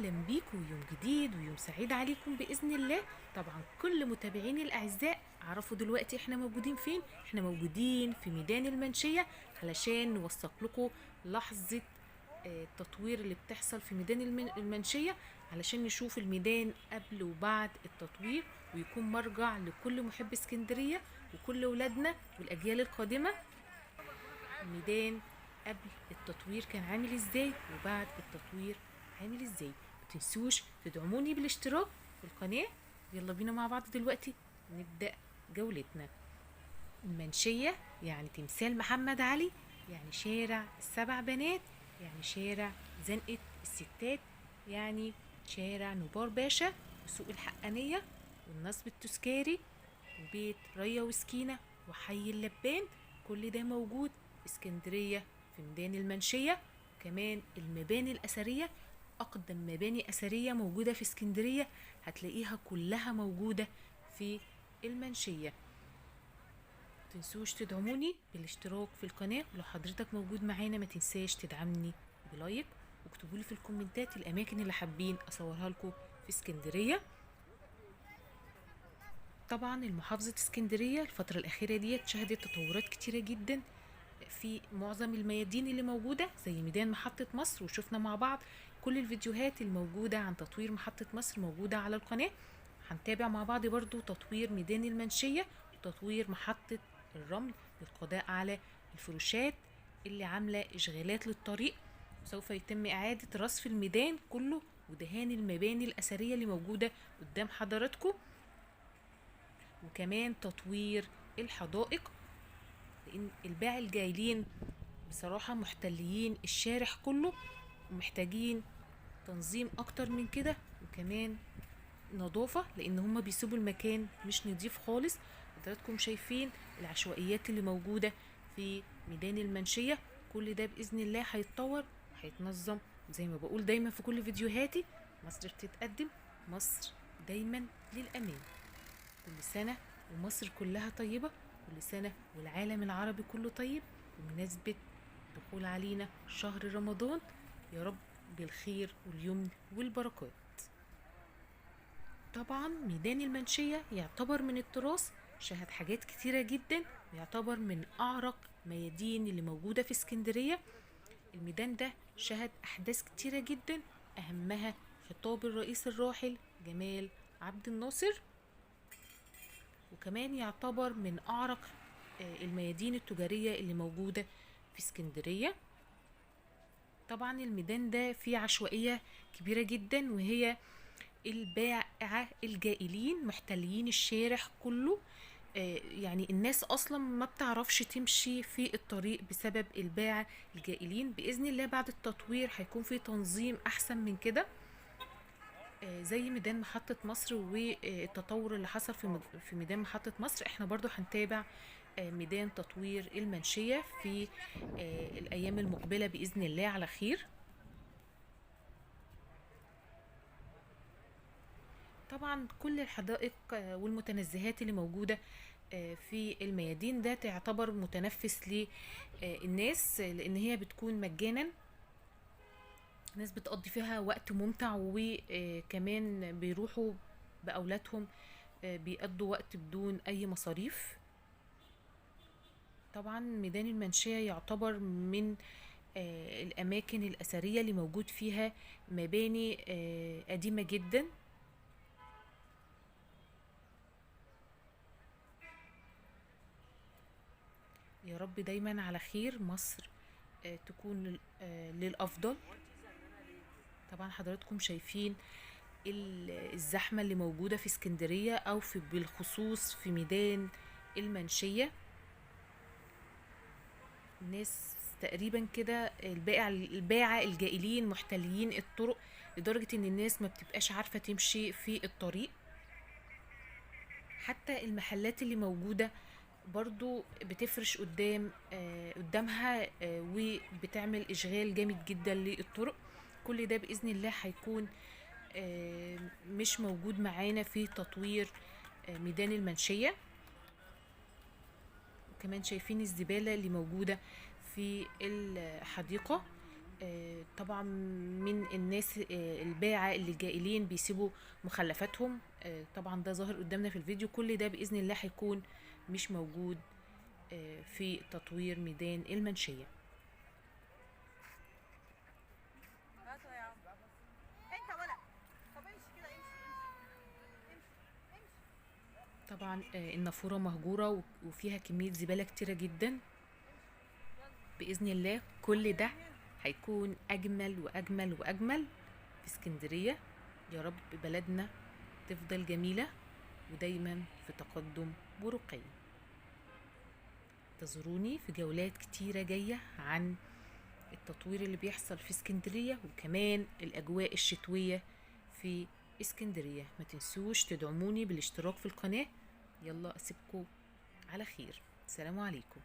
اهلا بيكم يوم جديد ويوم سعيد عليكم باذن الله. طبعا كل متابعيني الاعزاء عرفوا دلوقتي احنا موجودين فين. احنا موجودين في ميدان المنشيه علشان نوثق لكم لحظه التطوير اللي بتحصل في ميدان المنشيه، علشان نشوف الميدان قبل وبعد التطوير، ويكون مرجع لكل محب اسكندريه وكل ولادنا والاجيال القادمه. الميدان قبل التطوير كان عامل ازاي وبعد التطوير عامل ازاي. متنسوش تدعموني بالاشتراك في القناة. يلا بينا مع بعض دلوقتي نبدأ جولتنا. المنشية يعني تمثال محمد علي، يعني شارع السبع بنات، يعني شارع زنقة الستات، يعني شارع نبار باشا وسوق الحقانية والنصب التذكاري وبيت ريا وسكينة وحي اللبان. كل ده موجود في اسكندرية في ميدان المنشية. كمان المباني الأثرية، أقدم مباني أثرية موجودة في اسكندرية هتلاقيها كلها موجودة في المنشية. متنسوش تدعموني بالاشتراك في القناة، ولو حضرتك موجود معانا ما تنساش تدعمني بلايك، واكتبولي في الكومنتات الأماكن اللي حابين أصورها لكم في اسكندرية. طبعا المحافظة اسكندرية الفترة الأخيرة ديت شهدت تطورات كتيرة جدا في معظم الميادين اللي موجودة زي ميدان محطة مصر، وشفنا مع بعض كل الفيديوهات الموجودة عن تطوير محطة مصر موجودة على القناة. هنتابع مع بعض برضو تطوير ميدان المنشية وتطوير محطة الرمل للقضاء على الفروشات اللي عاملة إشغالات للطريق. سوف يتم إعادة رصف الميدان كله ودهان المباني الأثرية اللي موجودة قدام حضراتكم، وكمان تطوير الحدائق، لان الباعة الجايلين بصراحة محتليين الشارع كله ومحتاجين تنظيم اكتر من كده، وكمان نظافة لان هما بيسيبوا المكان مش نضيف خالص. حضراتكم شايفين العشوائيات اللي موجودة في ميدان المنشية. كل ده بإذن الله هيتطور هيتنظم. زي ما بقول دايما في كل فيديوهاتي، مصر بتتقدم، مصر دايما للأمان. كل سنة ومصر كلها طيبة، كل سنة والعالم العربي كله طيب بمناسبة دخول علينا شهر رمضان، يا رب بالخير واليمن والبركات. طبعا ميدان المنشية يعتبر من التراث، شهد حاجات كتيرة جدا، ويعتبر من أعرق ميادين اللي موجودة في اسكندرية. الميدان ده شهد أحداث كتيرة جدا، أهمها خطاب الرئيس الراحل جمال عبد الناصر، وكمان يعتبر من أعرق الميادين التجارية اللي موجودة في اسكندرية. طبعا الميدان ده فيه عشوائية كبيرة جدا، وهي البائعة الجائلين محتلين الشارع كله. يعني الناس اصلا ما بتعرفش تمشي في الطريق بسبب البائعة الجائلين. بإذن الله بعد التطوير هيكون في تنظيم احسن من كده، زي ميدان محطة مصر والتطور اللي حصل في ميدان محطة مصر. احنا برضو هنتابع ميدان تطوير المنشية في الأيام المقبلة بإذن الله على خير. طبعا كل الحدائق والمتنزهات اللي موجودة في الميادين ده تعتبر متنفس للناس، لأن هي بتكون مجانا، ناس بتقضي فيها وقت ممتع، وكمان بيروحوا بأولادهم بيقضوا وقت بدون أي مصاريف. طبعا ميدان المنشية يعتبر من الأماكن الأثرية اللي موجود فيها مباني قديمة جدا. يا رب دايما على خير، مصر تكون للأفضل. طبعا حضراتكم شايفين الزحمة اللي موجودة في اسكندرية، أو في بالخصوص في ميدان المنشية. الناس تقريبا كده الباعة الجائلين محتلين الطرق لدرجة ان الناس ما بتبقاش عارفة تمشي في الطريق. حتى المحلات اللي موجودة برضو بتفرش قدامها وبتعمل إشغال جامد جدا للطرق. كل ده بإذن الله هيكون مش موجود معانا في تطوير ميدان المنشية. وكمان شايفين الزبالة اللي موجودة في الحديقة. طبعا من الناس الباعة اللي جائلين بيسيبوا مخلفاتهم. طبعا ده ظاهر قدامنا في الفيديو. كل ده بإذن الله هيكون مش موجود في تطوير ميدان المنشية. هاتوا يا عم. انت ولا طب امشي كده، امشي. طبعا النافورة مهجورة وفيها كمية زبالة كتيرة جدا. بإذن الله كل ده هيكون أجمل وأجمل وأجمل في اسكندرية. يا رب بلدنا تفضل جميلة ودايما في تقدم ورقي. انتظروني في جولات كتيرة جاية عن التطوير اللي بيحصل في اسكندرية، وكمان الأجواء الشتوية في اسكندرية. ما تنسوش تدعموني بالاشتراك في القناة. يلا أسيبكم على خير. السلام عليكم.